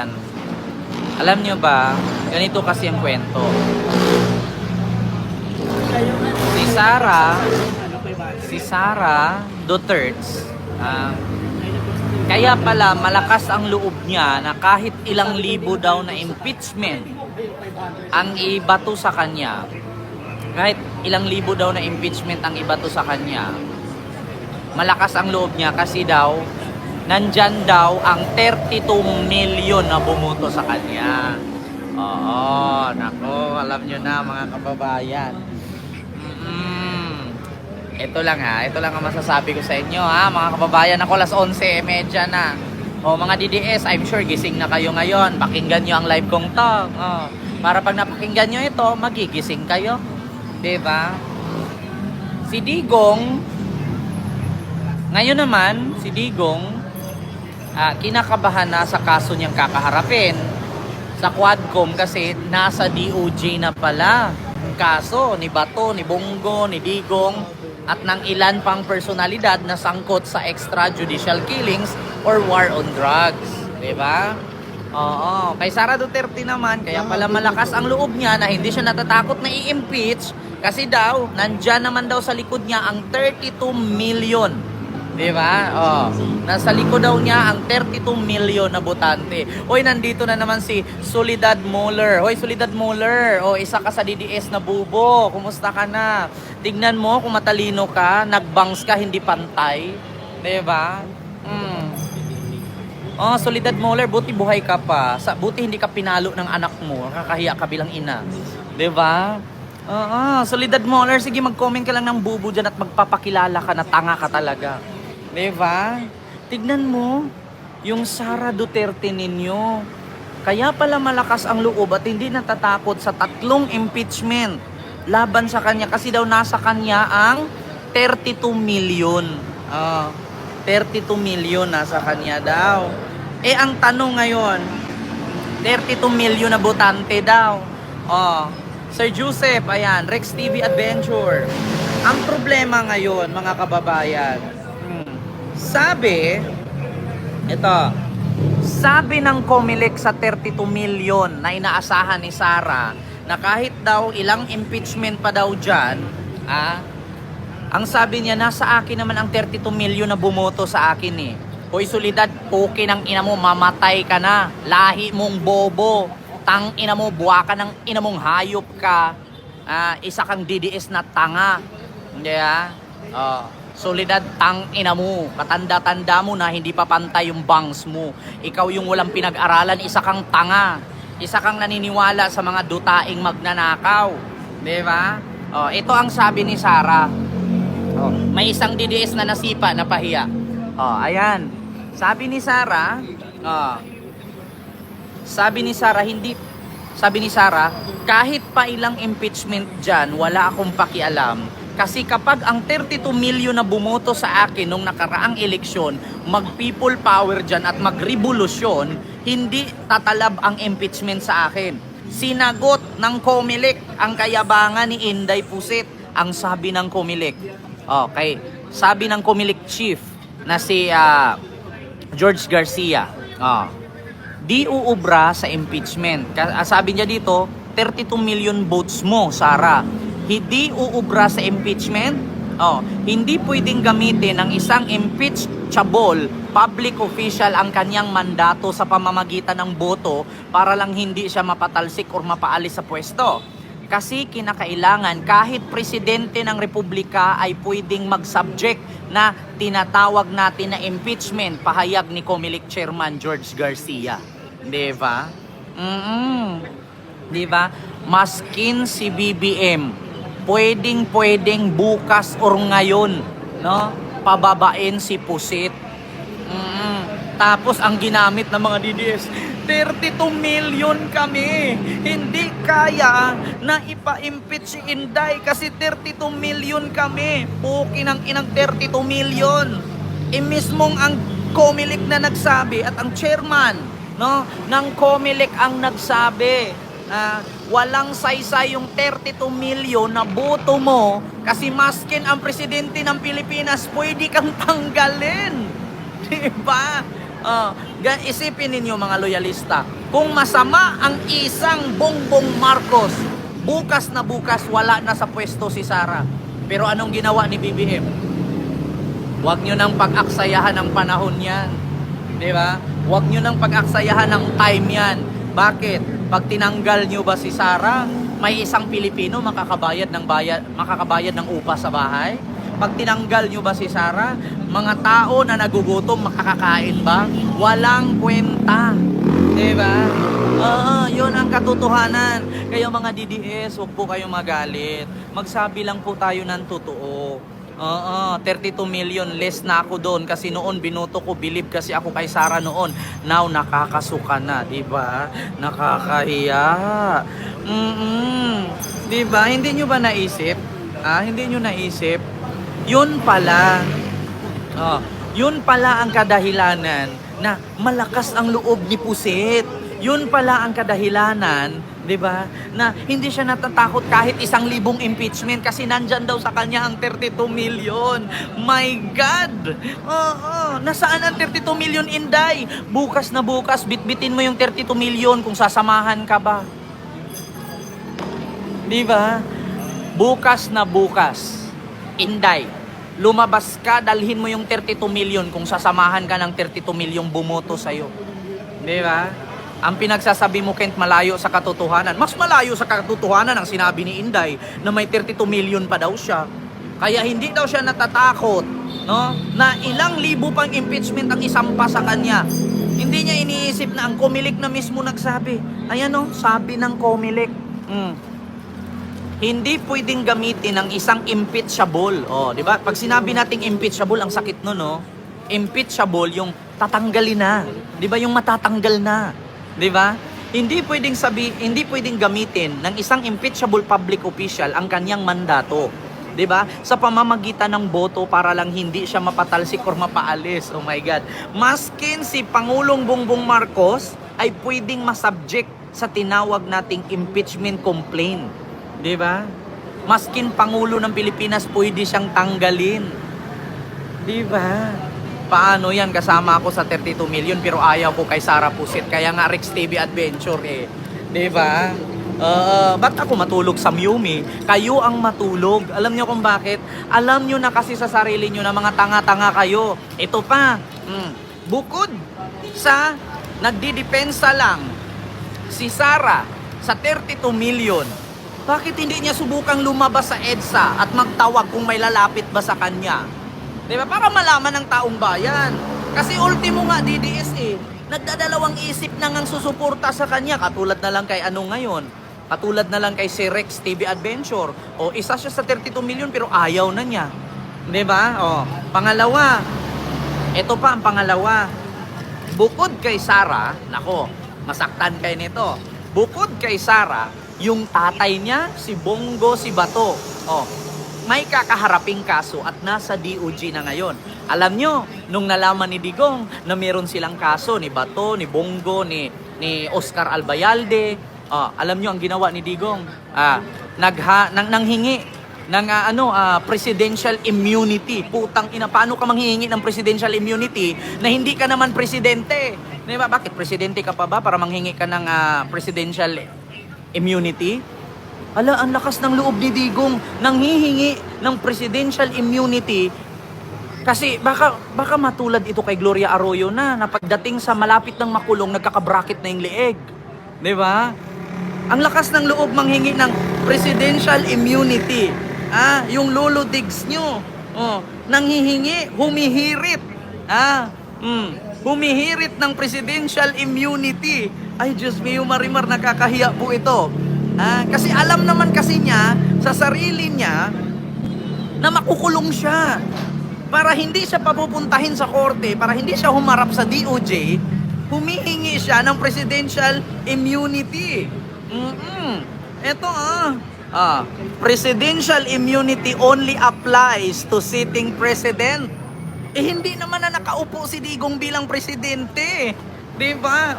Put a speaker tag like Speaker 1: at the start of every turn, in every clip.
Speaker 1: yan. Alam nyo ba, ganito kasi ang kwento. Si Sara Duterte, kaya pala malakas ang loob niya na kahit ilang libo daw na impeachment ang ibato sa kanya. Kahit ilang libo daw na impeachment ang ibato sa kanya. Malakas ang loob niya kasi daw nandyan daw ang 32 million na bumoto sa kanya. Oo, nako, alam nyo na mga kababayan. Ito lang ang masasabi ko sa inyo mga kababayan. Ako, 11:30 na. O mga DDS, I'm sure gising na kayo ngayon. Pakinggan nyo ang live kong to. Para pag napakinggan nyo ito, magigising kayo. Diba? Si Digong, ngayon naman, si Digong, kinakabahan na sa kaso niyang kakaharapin sa Quadcom kasi nasa DOJ na pala ang kaso ni Bato, ni Bongo, ni Digong at ng ilan pang personalidad na sangkot sa extrajudicial killings or war on drugs. Diba? Oo. Kay Sara Duterte naman, kaya pala malakas ang loob niya na hindi siya natatakot na i-impeach kasi daw, nandyan naman daw sa likod niya ang 32 million. Diba? Nasa likod daw niya ang 32 million na botante. Hoy, nandito na naman si Soledad Moller. Hoy, Soledad Moller. Isa ka sa DDS na bubo. Kumusta ka na? Tignan mo kung matalino ka, nagbangs ka, hindi pantay. Diba? Soledad Moller, buti buhay ka pa. Buti hindi ka pinalo ng anak mo. Nakakahiya ka bilang ina. Diba? Soledad Moller, sige mag-comment ka lang ng bubo dyan at magpapakilala ka na tanga ka talaga. Diba? Tignan mo, yung Sara Duterte ninyo. Kaya pala malakas ang loob at hindi natatakot sa 3 impeachment laban sa kanya kasi daw nasa kanya ang 32 million. 32 million nasa kanya daw. Ang tanong ngayon, 32 million na botante daw. Sir Joseph, ayan, Rex TV Adventure. Ang problema ngayon, mga kababayan, sabi ng COMELEC sa 32 million na inaasahan ni Sara na kahit daw ilang impeachment pa daw dyan, ang sabi niya, nasa akin naman ang 32 million na bumoto sa akin eh. Hoy, Soledad, puki ng ina mo, mamatay ka na. Lahi mong bobo. Tang ina mo, buwa ka ng ina mong hayop ka. Isa kang DDS na tanga. Hindi Soledad, tang ina mo. Katanda-tanda mo na hindi pa pantay yung bangs mo. Ikaw yung walang pinag-aralan, isa kang tanga. Isa kang naniniwala sa mga dutaing magnanakaw. Diba? Ito ang sabi ni Sara. May isang DDS na nasipa na pahiya. Ayan. Sabi ni Sara, kahit pa ilang impeachment dyan, wala akong pakialam. Kasi kapag ang 32 million na bumoto sa akin nung nakaraang eleksyon, mag-people power dyan at mag-revolusyon, hindi tatalab ang impeachment sa akin. Sinagot ng COMELEC ang kayabangan ni Inday Pusit. Ang sabi ng COMELEC, sabi ng COMELEC chief na si George Garcia, di uubra sa impeachment. Sabi niya dito, 32 million votes mo, Sara. Hindi uubra sa impeachment. Hindi pwedeng gamitin ng isang impeachable public official ang kanyang mandato sa pamamagitan ng boto para lang hindi siya mapatalsik o mapaalis sa pwesto. Kasi kinakailangan kahit presidente ng republika ay pwedeng mag-subject na tinatawag natin na impeachment, pahayag ni COMELEC Chairman George Garcia. Diba? Diba? Maskin si BBM, pwedeng bukas or ngayon, no? Pababain si Pusit. Tapos ang ginamit ng mga DDS, 32 million kami. Hindi kaya na ipa-impeach si Inday kasi 32 million kami. Puki ng inang 32 million. Mismong ang COMELEC na nagsabi at ang chairman, no, ng COMELEC ang nagsabi, walang saysay yung 32 million na boto mo kasi maskin ang presidente ng Pilipinas, pwede kang tanggalin. Diba? Isipin ninyo mga loyalista, kung masama ang isang Bongbong Marcos, bukas na bukas wala na sa pwesto si Sara. Pero anong ginawa ni BBM? Huwag nyo nang pag-aksayahan ng panahon yan. Di ba? Huwag nyo nang pag-aksayahan ng time yan. Bakit? Pag tinanggal nyo ba si Sara, may isang Pilipino makakabayad ng upa sa bahay? Pag tinanggal nyo ba si Sara, mga tao na nagugutom makakakain ba? Walang kwenta. Diba? Yun ang katotohanan. Kaya mga DDS, huwag po kayong magalit. Magsabi lang po tayo ng totoo. 32 million less na ako doon kasi noon binoto ko, believe kasi ako kay Sara noon. Now nakakasuka na, 'di ba? Nakakahiya. Di ba? Hindi nyo ba naisip? Hindi nyo naisip? Yun pala. Yun pala ang kadahilanan na malakas ang loob ni Pusit. Yun pala ang kadahilanan, di ba? Na hindi siya natatakot kahit 1,000 impeachment kasi nandyan daw sa kanya ang 32 million. My God! Nasaan ang 32 million, Inday? Bukas na bukas, bitbitin mo yung 32 million kung sasamahan ka ba. Di ba? Bukas na bukas, Inday, lumabas ka, dalhin mo yung 32 million kung sasamahan ka ng 32 million bumoto sa'yo. Di ba? Ang pinagsasabi mo, Kent, malayo sa katotohanan. Mas malayo sa katotohanan ang sinabi ni Inday na may 32 million pa daw siya. Kaya hindi daw siya natatakot, no? Na ilang libo pang impeachment ang isampa sa kanya. Hindi niya iniisip na ang Comelec na mismo nagsabi. Ayan o, sabi ng Comelec. Hindi pwedeng gamitin ang isang impeachable. Di ba? Pag sinabi nating impeachable, ang sakit no, no? Impeachable yung tatanggalin na. Di ba? Yung matatanggal na. Di ba? Hindi pwedeng gamitin ng isang impeachable public official ang kanyang mandato. 'Di ba? Sa pamamagitan ng boto para lang hindi siya mapatalsik or mapaalis. Oh my God. Maskin si Pangulong Bongbong Marcos ay pwedeng masubject sa tinawag nating impeachment complaint. 'Di ba? Maskin Pangulo ng Pilipinas pwede siyang tanggalin. 'Di ba? Paano yan? Kasama ako sa 32 million pero ayaw ko kay Sara Pusit. Kaya nga Rex TV Adventure eh. Diba? Ba't ako matulog sa Miyumi? Kayo ang matulog. Alam nyo kung bakit? Alam nyo na kasi sa sarili nyo na mga tanga-tanga kayo. Ito pa. Bukod sa nagdidepensa lang si Sara sa 32 million, bakit hindi niya subukang lumabas sa EDSA at magtawag kung may lalapit ba sa kanya? Diba? Para malaman ng taong bayan. Kasi ultimo nga, DDS nagdadalawang isip na ngang susuporta sa kanya. Katulad na lang kay ngayon. Katulad na lang kay si Rex TV Adventure. Isa siya sa 32 million pero ayaw na niya. Diba? Pangalawa. Ito pa ang pangalawa. Bukod kay Sara, nako, masaktan kayo nito. Bukod kay Sara, yung tatay niya, si Bongo, si Bato. May kakaharaping kaso at nasa DOJ na ngayon. Alam nyo, nung nalaman ni Digong na meron silang kaso ni Bato, ni Bongo, ni Oscar Albayalde, alam nyo ang ginawa ni Digong? Nanghingi ng presidential immunity. Putang ina, paano ka manghihingi ng presidential immunity na hindi ka naman presidente? Diba? Bakit presidente ka pa ba para manghingi ka ng presidential immunity? Ala, ang lakas ng loob ni Digong nanghihingi ng presidential immunity kasi baka matulad ito kay Gloria Arroyo na pagdating sa malapit ng makulong nagkakabracket na yung leeg. 'Di ba? Ang lakas ng loob manghingi ng presidential immunity. Yung lolo digs nyo. Nanghihingi, humihirit. Humihirit ng presidential immunity. Ay, Diyos mio, Marimar, nakakahiya po ito. Kasi alam naman kasi niya sa sarili niya na makukulong siya. Para hindi siya papupuntahin sa korte, para hindi siya humarap sa DOJ, humihingi siya ng presidential immunity. Ito presidential immunity only applies to sitting president. Hindi naman na nakaupo si Digong bilang presidente. Diba?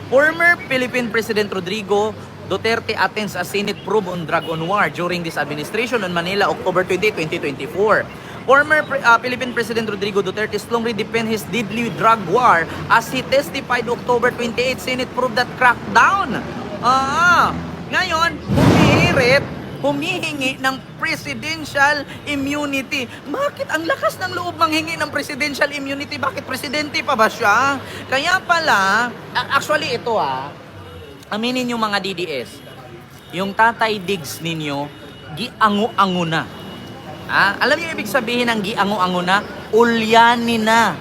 Speaker 1: Former Philippine President Rodrigo Duterte attends a Senate probe on drug on war during this administration on Manila, October 20, 2024. Philippine President Rodrigo Duterte strongly defend his deadly drug war as he testified October 28, Senate proved that crackdown. Ngayon, humihingi ng presidential immunity. Bakit ang lakas ng loob manghingi ng presidential immunity? Bakit presidente pa ba siya? Kaya pala, actually ito aminin yung mga DDS, yung Tatay Diggs ninyo, giango-ango na. Alam niyo ibig sabihin ng giango-ango na? Ulyanin na.